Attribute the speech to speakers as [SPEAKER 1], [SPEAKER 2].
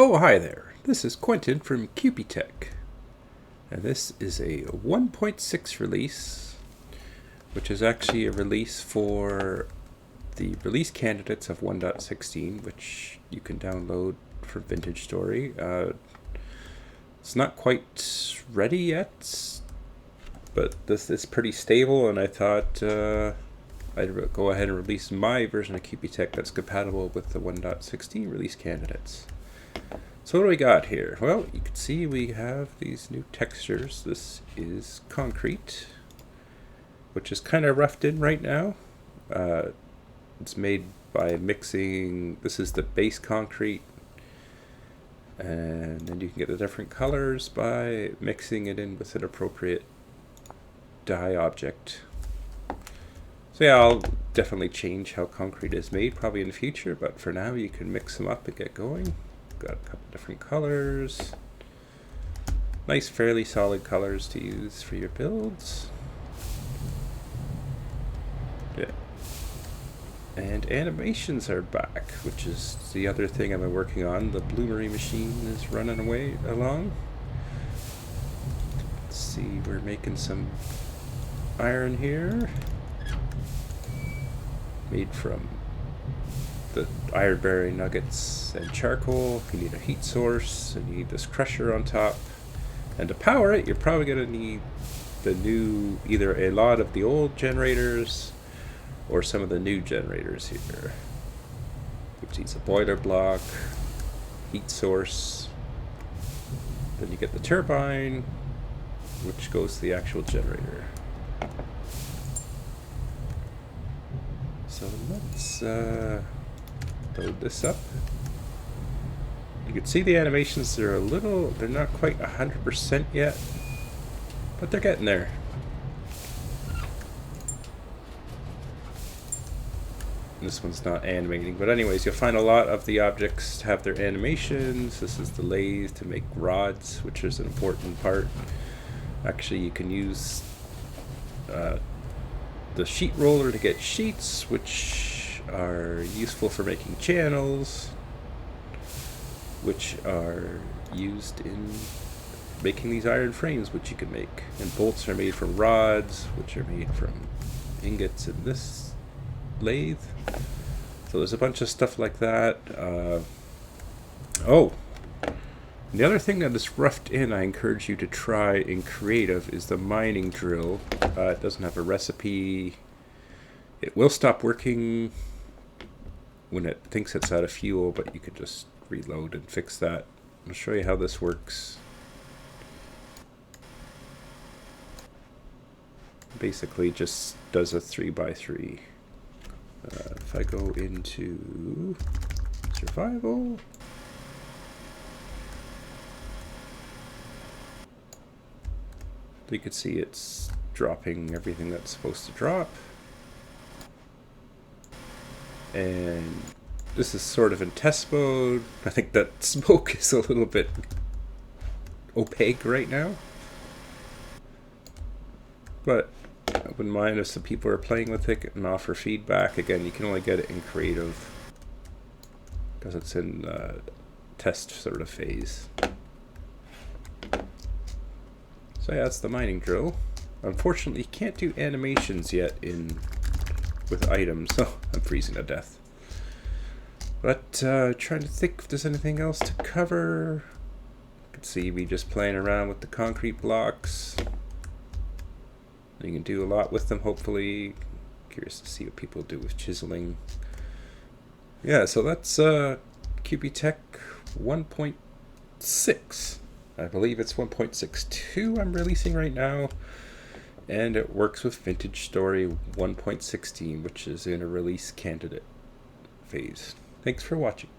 [SPEAKER 1] Oh, hi there. This is Quentin from QPTECH. And this is a 1.6 release, which is actually a release for the release candidates of 1.16, which you can download from Vintage Story. It's not quite ready yet, but this is pretty stable, and I thought I'd go ahead and release my version of QPTECH that's compatible with the 1.16 release candidates. So what do we got here? Well, you can see we have these new textures. This is concrete, which is kind of roughed in right now. It's made by mixing, this is the base concrete, and then you can get the different colors by mixing it in with an appropriate dye object. So yeah, I'll definitely change how concrete is made probably in the future, but for now you can mix them up and get going. Got a couple different colors. Nice, fairly solid colors to use for your builds. Yeah. And animations are back, which is the other thing I've been working on. The bloomery machine is running away along. Let's see, we're making some iron here. Made from the iron-bearing nuggets and charcoal. You need a heat source, and you need this crusher on top. And to power it, you're probably going to need the new, either a lot of the old generators or some of the new generators here. Which needs a boiler block, heat source. Then you get the turbine, which goes to the actual generator. So let's load this up. You can see the animations, they're not quite 100% yet, but they're getting there. This one's not animating, but anyways, you'll find a lot of the objects have their animations. This is the lathe to make rods, which is an important part. Actually, you can use the sheet roller to get sheets, which are useful for making channels, which are used in making these iron frames, which you can make. And bolts are made from rods, which are made from ingots in this lathe. So there's a bunch of stuff like that. Oh, the other thing that is roughed in, I encourage you to try in creative, is the mining drill. It doesn't have a recipe. It will stop working when it thinks it's out of fuel, but you can just reload and fix that. I'll show you how this works. Basically just does a 3x3. If I go into survival, you can see it's dropping everything that's supposed to drop. And this is sort of in test mode. I think that smoke is a little bit opaque right now. But I wouldn't mind if some people are playing with it and offer feedback. Again, you can only get it in creative because it's in test sort of phase. So yeah, that's the mining drill. Unfortunately, you can't do animations yet with items. Oh, I'm freezing to death. But trying to think if there's anything else to cover. You can see me just playing around with the concrete blocks. You can do a lot with them, hopefully. Curious to see what people do with chiseling. Yeah, so that's QPTECH 1.6. I believe it's 1.6.2 I'm releasing right now. And it works with Vintage Story 1.16, which is in a release candidate phase. Thanks for watching.